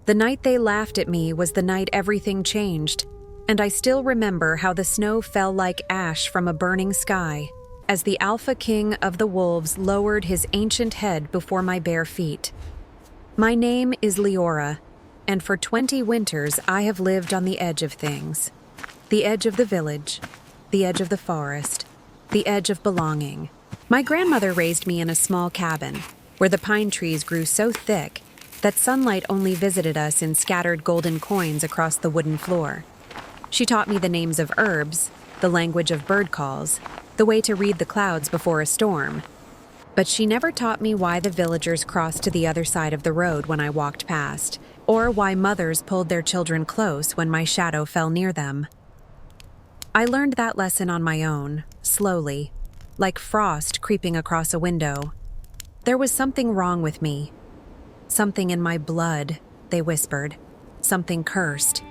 The night they laughed at me was the night everything changed, and I still remember how the snow fell like ash from a burning sky as the Alpha King of the Wolves lowered his ancient head before my bare feet. My name is Leora, and for 20 winters I have lived on the edge of things. The edge of the village, the edge of the forest, the edge of belonging. My grandmother raised me in a small cabin where the pine trees grew so thick that sunlight only visited us in scattered golden coins across the wooden floor. She taught me the names of herbs, the language of bird calls, the way to read the clouds before a storm. But she never taught me why the villagers crossed to the other side of the road when I walked past, or why mothers pulled their children close when my shadow fell near them. I learned that lesson on my own, slowly, like frost creeping across a window. There was something wrong with me. Something in my blood, they whispered. Something cursed.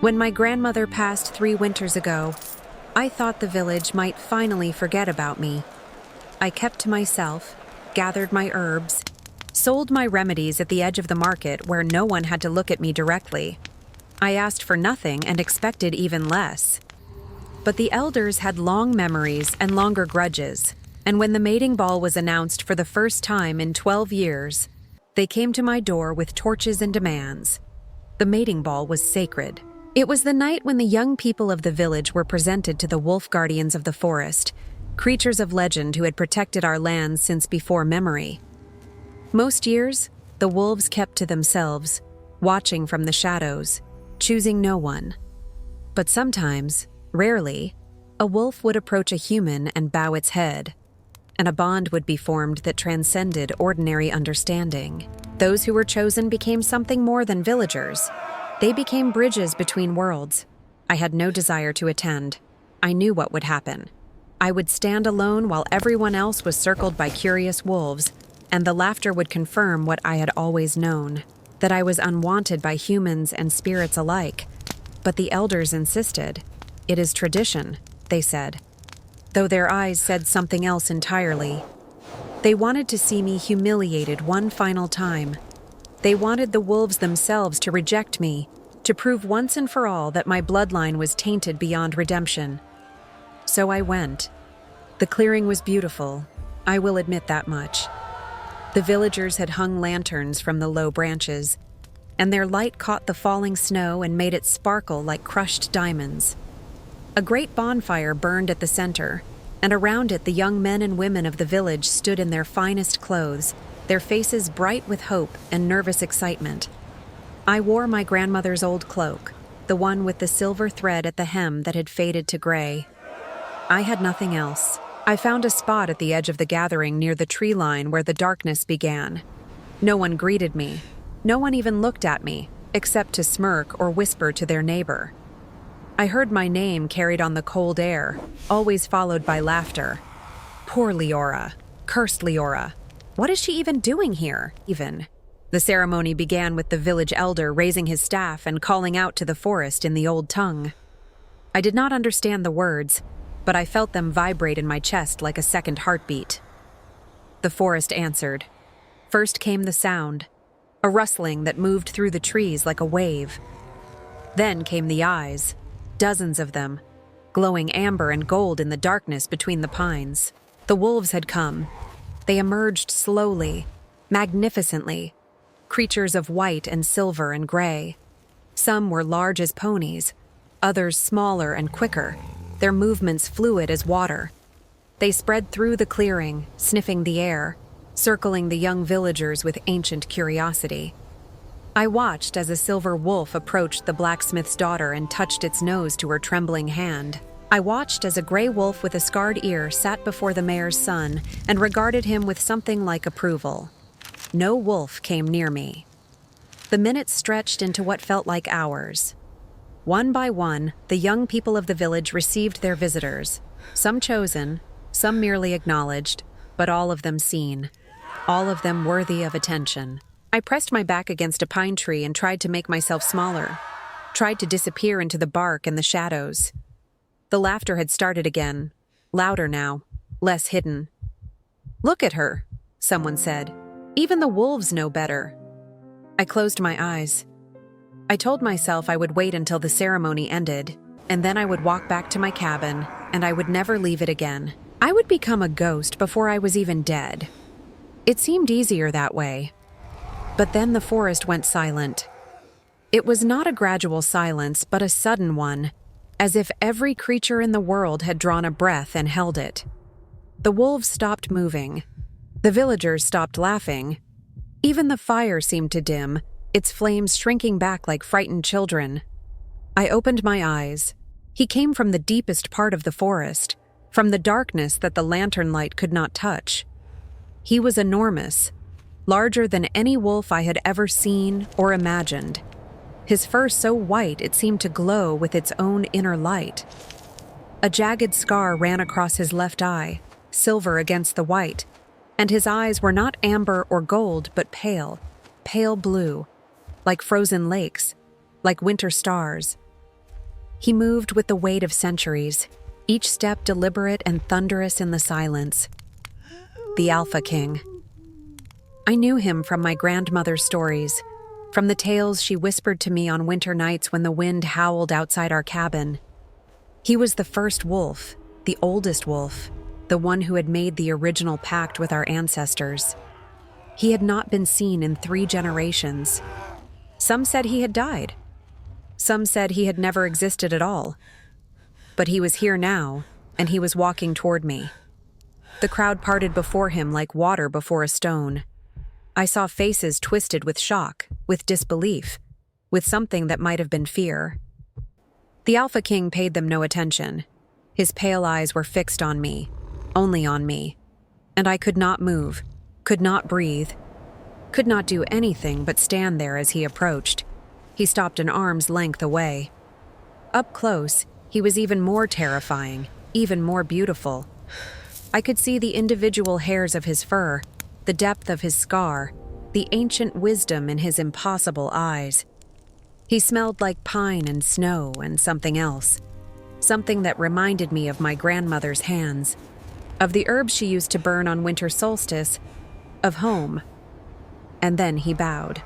When my grandmother passed 3 winters ago, I thought the village might finally forget about me. I kept to myself, gathered my herbs, sold my remedies at the edge of the market where no one had to look at me directly. I asked for nothing and expected even less. But the elders had long memories and longer grudges, and when the mating ball was announced for the first time in 12 years, they came to my door with torches and demands. The mating ball was sacred. It was the night when the young people of the village were presented to the wolf guardians of the forest, creatures of legend who had protected our lands since before memory. Most years, the wolves kept to themselves, watching from the shadows, choosing no one. But sometimes, rarely, a wolf would approach a human and bow its head, and a bond would be formed that transcended ordinary understanding. Those who were chosen became something more than villagers. They became bridges between worlds. I had no desire to attend. I knew what would happen. I would stand alone while everyone else was circled by curious wolves, and the laughter would confirm what I had always known, that I was unwanted by humans and spirits alike. But the elders insisted. It is tradition, they said, though their eyes said something else entirely. They wanted to see me humiliated one final time. They wanted the wolves themselves to reject me, to prove once and for all that my bloodline was tainted beyond redemption. So I went. The clearing was beautiful, I will admit that much. The villagers had hung lanterns from the low branches, and their light caught the falling snow and made it sparkle like crushed diamonds. A great bonfire burned at the center, and around it the young men and women of the village stood in their finest clothes, their faces bright with hope and nervous excitement. I wore my grandmother's old cloak, the one with the silver thread at the hem that had faded to gray. I had nothing else. I found a spot at the edge of the gathering near the tree line where the darkness began. No one greeted me. No one even looked at me, except to smirk or whisper to their neighbor. I heard my name carried on the cold air, always followed by laughter. Poor Leora. Cursed Leora. What is she even doing here, even? The ceremony began with the village elder raising his staff and calling out to the forest in the old tongue. I did not understand the words, but I felt them vibrate in my chest like a second heartbeat. The forest answered. First came the sound, a rustling that moved through the trees like a wave. Then came the eyes, dozens of them, glowing amber and gold in the darkness between the pines. The wolves had come. They emerged slowly, magnificently, creatures of white and silver and gray. Some were large as ponies, others smaller and quicker, their movements fluid as water. They spread through the clearing, sniffing the air, circling the young villagers with ancient curiosity. I watched as a silver wolf approached the blacksmith's daughter and touched its nose to her trembling hand. I watched as a gray wolf with a scarred ear sat before the mayor's son and regarded him with something like approval. No wolf came near me. The minutes stretched into what felt like hours. One by one, the young people of the village received their visitors, some chosen, some merely acknowledged, but all of them seen, all of them worthy of attention. I pressed my back against a pine tree and tried to make myself smaller, tried to disappear into the bark and the shadows. The laughter had started again, louder now, less hidden. "Look at her," someone said. "Even the wolves know better." I closed my eyes. I told myself I would wait until the ceremony ended, and then I would walk back to my cabin, and I would never leave it again. I would become a ghost before I was even dead. It seemed easier that way. But then the forest went silent. It was not a gradual silence, but a sudden one, as if every creature in the world had drawn a breath and held it. The wolves stopped moving. The villagers stopped laughing. Even the fire seemed to dim, its flames shrinking back like frightened children. I opened my eyes. He came from the deepest part of the forest, from the darkness that the lantern light could not touch. He was enormous, larger than any wolf I had ever seen or imagined. His fur so white it seemed to glow with its own inner light. A jagged scar ran across his left eye, silver against the white, and his eyes were not amber or gold but pale, pale blue, like frozen lakes, like winter stars. He moved with the weight of centuries, each step deliberate and thunderous in the silence. The Alpha King. I knew him from my grandmother's stories, from the tales she whispered to me on winter nights when the wind howled outside our cabin. He was the first wolf, the oldest wolf, the one who had made the original pact with our ancestors. He had not been seen in 3 generations. Some said he had died. Some said he had never existed at all. But he was here now, and he was walking toward me. The crowd parted before him like water before a stone. I saw faces twisted with shock, with disbelief, with something that might have been fear. The Alpha King paid them no attention. His pale eyes were fixed on me, only on me, and I could not move, could not breathe, could not do anything but stand there as he approached. He stopped an arm's length away. Up close, he was even more terrifying, even more beautiful. I could see the individual hairs of his fur, the depth of his scar, the ancient wisdom in his impossible eyes. He smelled like pine and snow and something else, something that reminded me of my grandmother's hands, of the herbs she used to burn on winter solstice, of home. And then he bowed.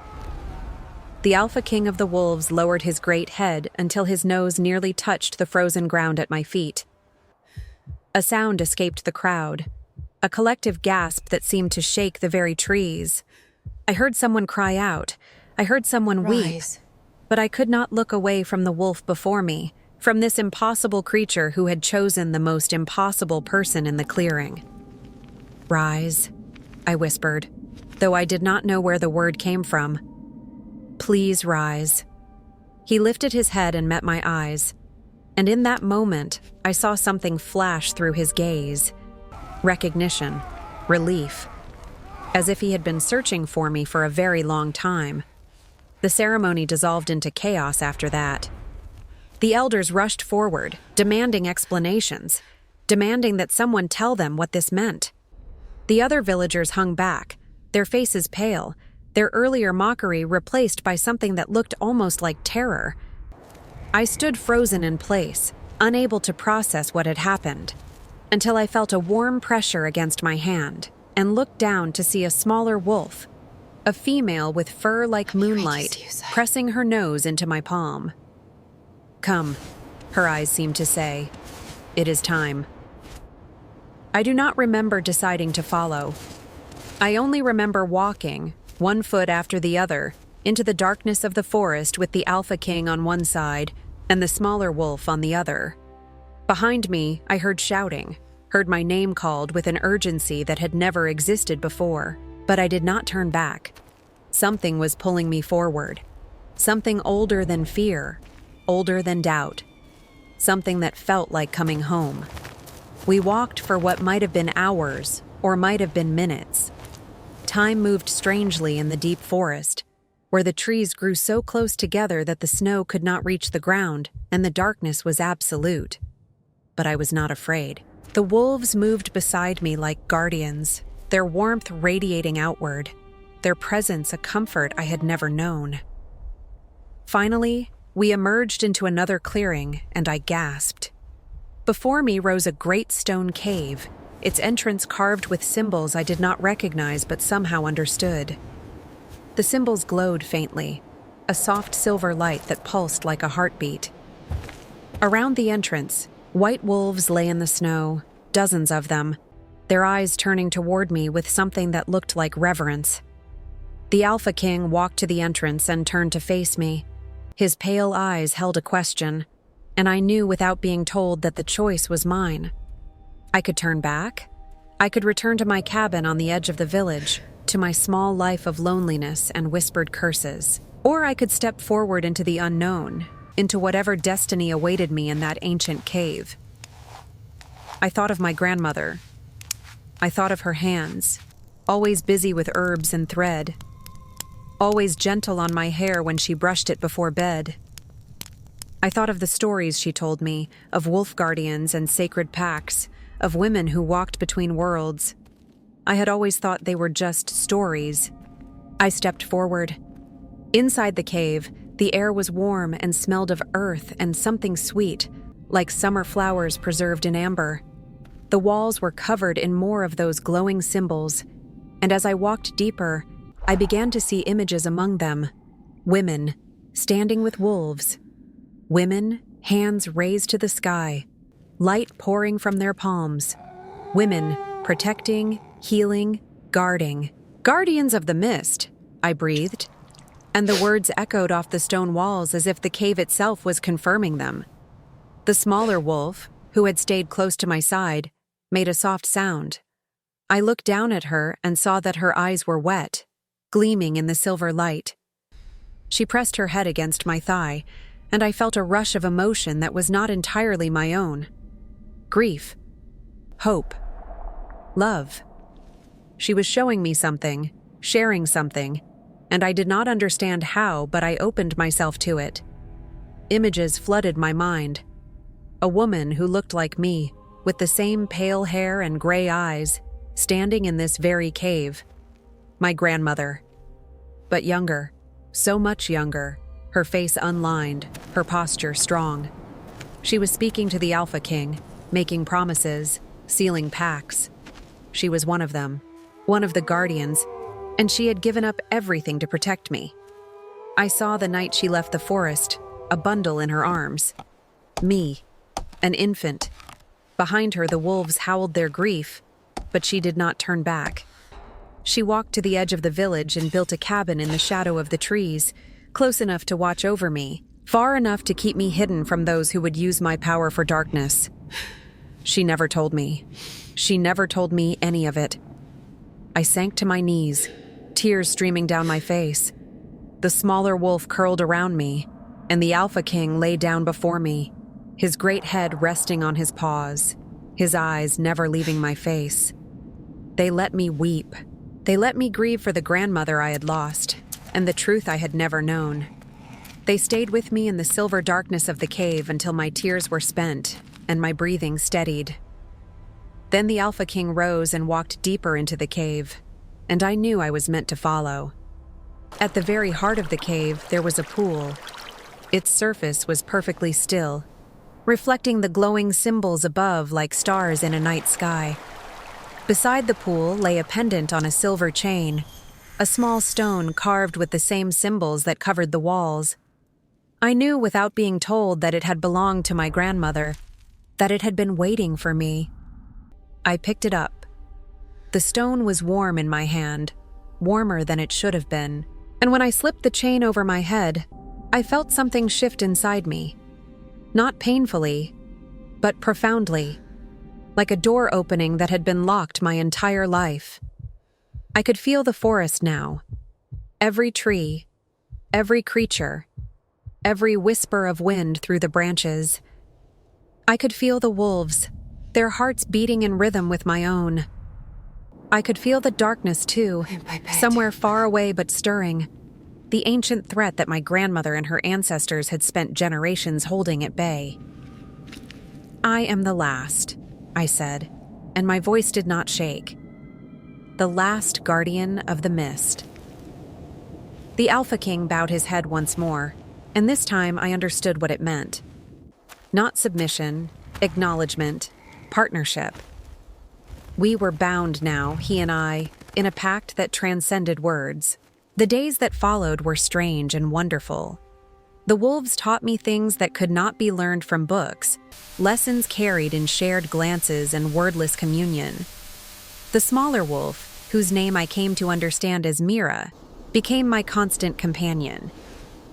The Alpha King of the Wolves lowered his great head until his nose nearly touched the frozen ground at my feet. A sound escaped the crowd, a collective gasp that seemed to shake the very trees. I heard someone cry out. I heard someone weep. But I could not look away from the wolf before me, from this impossible creature who had chosen the most impossible person in the clearing. "Rise," I whispered, though I did not know where the word came from. "Please rise." He lifted his head and met my eyes, and in that moment, I saw something flash through his gaze. Recognition, relief, as if he had been searching for me for a very long time. The ceremony dissolved into chaos after that. The elders rushed forward, demanding explanations, demanding that someone tell them what this meant. The other villagers hung back, their faces pale, their earlier mockery replaced by something that looked almost like terror. I stood frozen in place, unable to process what had happened, until I felt a warm pressure against my hand and looked down to see a smaller wolf, a female with fur like moonlight, pressing her nose into my palm. "Come," her eyes seemed to say. "It is time." I do not remember deciding to follow. I only remember walking, one foot after the other, into the darkness of the forest with the Alpha King on one side and the smaller wolf on the other. Behind me, I heard shouting, heard my name called with an urgency that had never existed before, but I did not turn back. Something was pulling me forward. Something older than fear, older than doubt. Something that felt like coming home. We walked for what might have been hours, or might have been minutes. Time moved strangely in the deep forest, where the trees grew so close together that the snow could not reach the ground, and the darkness was absolute. But I was not afraid. The wolves moved beside me like guardians, their warmth radiating outward, their presence a comfort I had never known. Finally, we emerged into another clearing, and I gasped. Before me rose a great stone cave, its entrance carved with symbols I did not recognize but somehow understood. The symbols glowed faintly, a soft silver light that pulsed like a heartbeat. Around the entrance, white wolves lay in the snow, dozens of them, their eyes turning toward me with something that looked like reverence. The Alpha King walked to the entrance and turned to face me. His pale eyes held a question, and I knew without being told that the choice was mine. I could turn back. I could return to my cabin on the edge of the village, to my small life of loneliness and whispered curses. Or I could step forward into the unknown, into whatever destiny awaited me in that ancient cave. I thought of my grandmother. I thought of her hands, always busy with herbs and thread, always gentle on my hair when she brushed it before bed. I thought of the stories she told me, of wolf guardians and sacred pacts, of women who walked between worlds. I had always thought they were just stories. I stepped forward. Inside the cave, the air was warm and smelled of earth and something sweet, like summer flowers preserved in amber. The walls were covered in more of those glowing symbols, and as I walked deeper, I began to see images among them. Women, standing with wolves. Women, hands raised to the sky, light pouring from their palms. Women, protecting, healing, guarding. Guardians of the mist, I breathed, and the words echoed off the stone walls as if the cave itself was confirming them. The smaller wolf, who had stayed close to my side, made a soft sound. I looked down at her and saw that her eyes were wet, gleaming in the silver light. She pressed her head against my thigh, and I felt a rush of emotion that was not entirely my own. Grief. Hope. Love. She was showing me something, sharing something, and I did not understand how, but I opened myself to it. Images flooded my mind. A woman who looked like me, with the same pale hair and gray eyes, standing in this very cave. My grandmother. But younger, so much younger, her face unlined, her posture strong. She was speaking to the Alpha King, making promises, sealing pacts. She was one of them, one of the guardians, and she had given up everything to protect me. I saw the night she left the forest, a bundle in her arms. Me, an infant. Behind her, the wolves howled their grief, but she did not turn back. She walked to the edge of the village and built a cabin in the shadow of the trees, close enough to watch over me, far enough to keep me hidden from those who would use my power for darkness. She never told me. She never told me any of it. I sank to my knees, tears streaming down my face. The smaller wolf curled around me, and the Alpha King lay down before me, his great head resting on his paws, his eyes never leaving my face. They let me weep. They let me grieve for the grandmother I had lost, and the truth I had never known. They stayed with me in the silver darkness of the cave until my tears were spent and my breathing steadied. Then the Alpha King rose and walked deeper into the cave, and I knew I was meant to follow. At the very heart of the cave, there was a pool. Its surface was perfectly still, reflecting the glowing symbols above like stars in a night sky. Beside the pool lay a pendant on a silver chain, a small stone carved with the same symbols that covered the walls. I knew without being told that it had belonged to my grandmother, that it had been waiting for me. I picked it up. The stone was warm in my hand, warmer than it should have been, and when I slipped the chain over my head, I felt something shift inside me. Not painfully, but profoundly, like a door opening that had been locked my entire life. I could feel the forest now. Every tree, every creature, every whisper of wind through the branches. I could feel the wolves, their hearts beating in rhythm with my own. I could feel the darkness too, somewhere far away but stirring, the ancient threat that my grandmother and her ancestors had spent generations holding at bay. I am the last, I said, and my voice did not shake. The last guardian of the mist. The Alpha King bowed his head once more, and this time I understood what it meant. Not submission, acknowledgement, partnership. We were bound now, he and I, in a pact that transcended words. The days that followed were strange and wonderful. The wolves taught me things that could not be learned from books, lessons carried in shared glances and wordless communion. The smaller wolf, whose name I came to understand as Mira, became my constant companion.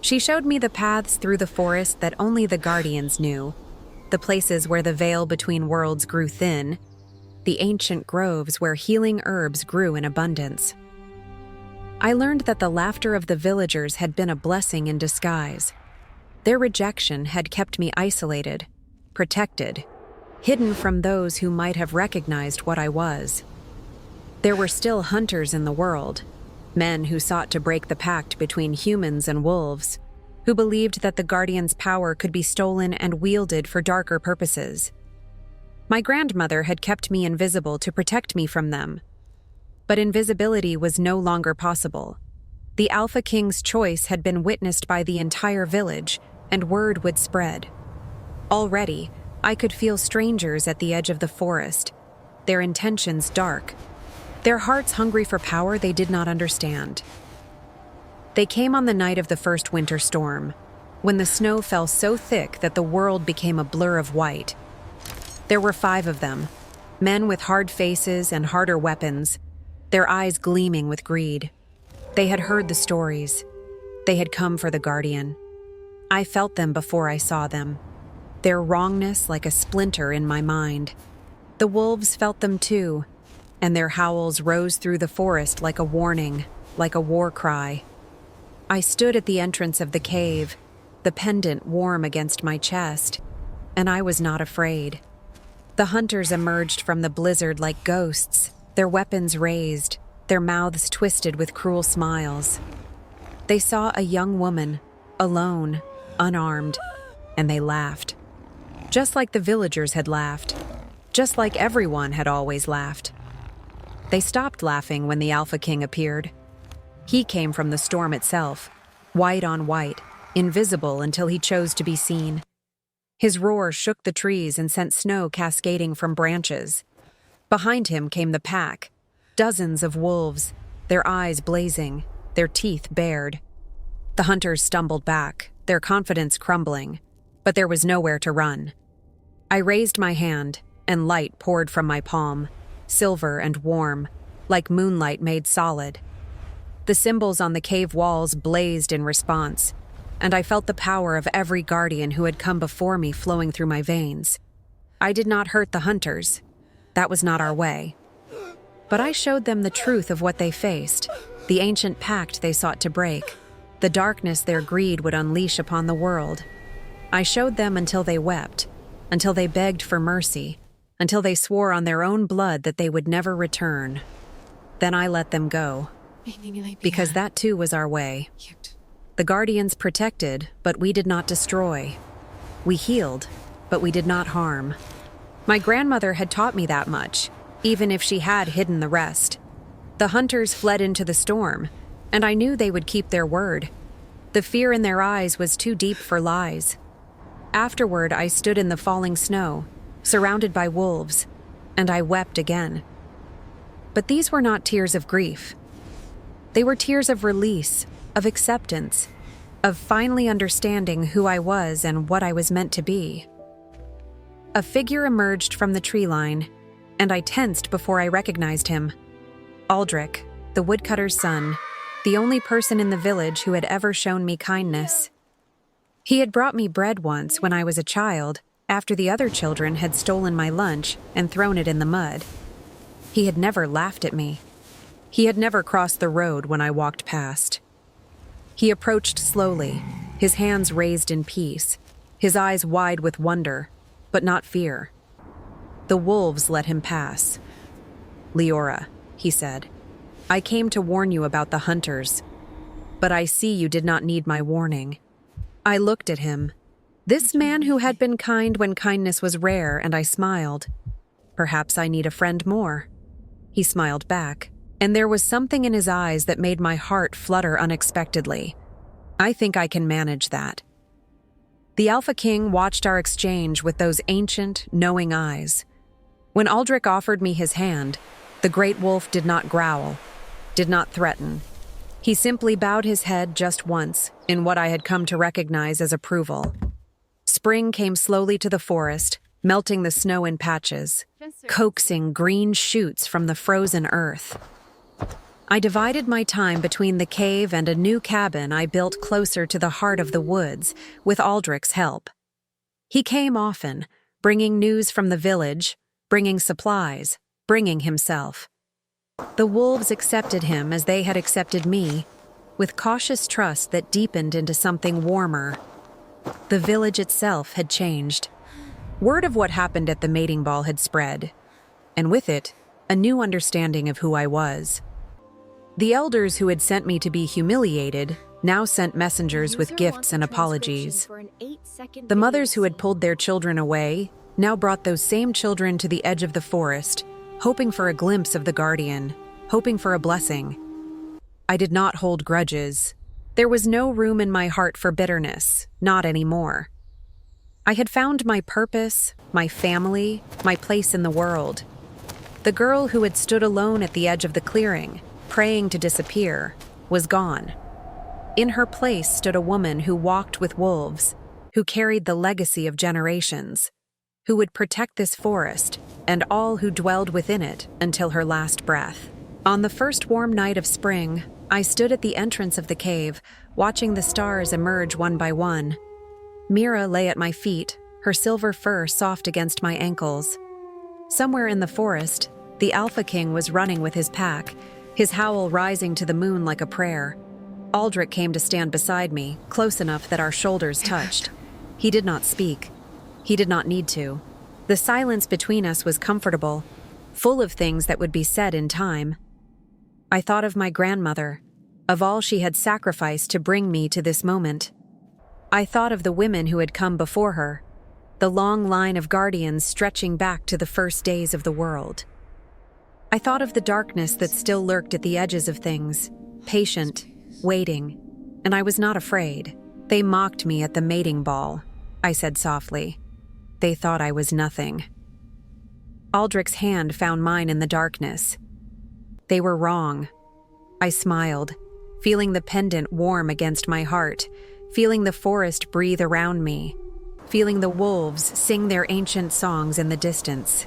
She showed me the paths through the forest that only the guardians knew, the places where the veil between worlds grew thin, the ancient groves where healing herbs grew in abundance. I learned that the laughter of the villagers had been a blessing in disguise. Their rejection had kept me isolated, protected, hidden from those who might have recognized what I was. There were still hunters in the world, men who sought to break the pact between humans and wolves, who believed that the Guardian's power could be stolen and wielded for darker purposes. My grandmother had kept me invisible to protect me from them. But invisibility was no longer possible. The Alpha King's choice had been witnessed by the entire village, and word would spread. Already, I could feel strangers at the edge of the forest, their intentions dark, their hearts hungry for power they did not understand. They came on the night of the first winter storm, when the snow fell so thick that the world became a blur of white. There were 5 of them, men with hard faces and harder weapons, their eyes gleaming with greed. They had heard the stories. They had come for the Guardian. I felt them before I saw them, their wrongness like a splinter in my mind. The wolves felt them too, and their howls rose through the forest like a warning, like a war cry. I stood at the entrance of the cave, the pendant warm against my chest, and I was not afraid. The hunters emerged from the blizzard like ghosts, their weapons raised, their mouths twisted with cruel smiles. They saw a young woman, alone, unarmed, and they laughed. Just like the villagers had laughed, just like everyone had always laughed. They stopped laughing when the Alpha King appeared. He came from the storm itself, white on white, invisible until he chose to be seen. His roar shook the trees and sent snow cascading from branches. Behind him came the pack, dozens of wolves, their eyes blazing, their teeth bared. The hunters stumbled back, their confidence crumbling, but there was nowhere to run. I raised my hand, and light poured from my palm, silver and warm, like moonlight made solid. The symbols on the cave walls blazed in response, and I felt the power of every guardian who had come before me flowing through my veins. I did not hurt the hunters. That was not our way. But I showed them the truth of what they faced, the ancient pact they sought to break, the darkness their greed would unleash upon the world. I showed them until they wept, until they begged for mercy, until they swore on their own blood that they would never return. Then I let them go, because that too was our way. The Guardians protected, but we did not destroy. We healed, but we did not harm. My grandmother had taught me that much, even if she had hidden the rest. The hunters fled into the storm, and I knew they would keep their word. The fear in their eyes was too deep for lies. Afterward, I stood in the falling snow, surrounded by wolves, and I wept again. But these were not tears of grief. They were tears of release, of acceptance, of finally understanding who I was and what I was meant to be. A figure emerged from the tree line, and I tensed before I recognized him. Aldrich, the woodcutter's son, the only person in the village who had ever shown me kindness. He had brought me bread once when I was a child, after the other children had stolen my lunch and thrown it in the mud. He had never laughed at me. He had never crossed the road when I walked past. He approached slowly, his hands raised in peace, his eyes wide with wonder, but not fear. The wolves let him pass. "Leora," he said, "I came to warn you about the hunters, but I see you did not need my warning." I looked at him, this man who had been kind when kindness was rare, and I smiled. Perhaps I need a friend more. He smiled back, and there was something in his eyes that made my heart flutter unexpectedly. I think I can manage that. The Alpha King watched our exchange with those ancient, knowing eyes. When Aldrich offered me his hand, the great wolf did not growl, did not threaten. He simply bowed his head just once, in what I had come to recognize as approval. Spring came slowly to the forest, melting the snow in patches, coaxing green shoots from the frozen earth. I divided my time between the cave and a new cabin I built closer to the heart of the woods, with Aldrich's help. He came often, bringing news from the village, bringing supplies, bringing himself. The wolves accepted him as they had accepted me, with cautious trust that deepened into something warmer. The village itself had changed. Word of what happened at the mating ball had spread, and with it, a new understanding of who I was. The elders who had sent me to be humiliated now sent messengers with gifts and apologies. The mothers who had pulled their children away now brought those same children to the edge of the forest, hoping for a glimpse of the guardian, hoping for a blessing. I did not hold grudges. There was no room in my heart for bitterness, not anymore. I had found my purpose, my family, my place in the world. The girl who had stood alone at the edge of the clearing, praying to disappear, was gone. In her place stood a woman who walked with wolves, who carried the legacy of generations, who would protect this forest and all who dwelled within it until her last breath. On the first warm night of spring, I stood at the entrance of the cave, watching the stars emerge one by one. Mira lay at my feet, her silver fur soft against my ankles. Somewhere in the forest, the Alpha King was running with his pack, his howl rising to the moon like a prayer. Aldrich came to stand beside me, close enough that our shoulders touched. He did not speak. He did not need to. The silence between us was comfortable, full of things that would be said in time. I thought of my grandmother, of all she had sacrificed to bring me to this moment. I thought of the women who had come before her, the long line of guardians stretching back to the first days of the world. I thought of the darkness that still lurked at the edges of things, patient, waiting, and I was not afraid. They mocked me at the mating ball, I said softly. They thought I was nothing. Aldrich's hand found mine in the darkness. They were wrong. I smiled, feeling the pendant warm against my heart, feeling the forest breathe around me, feeling the wolves sing their ancient songs in the distance.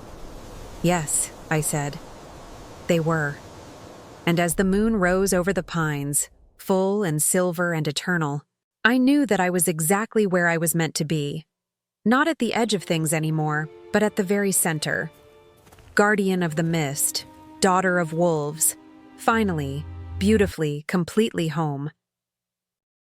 Yes, I said. They were. And as the moon rose over the pines, full and silver and eternal, I knew that I was exactly where I was meant to be. Not at the edge of things anymore, but at the very center. Guardian of the mist, daughter of wolves, finally, beautifully, completely home.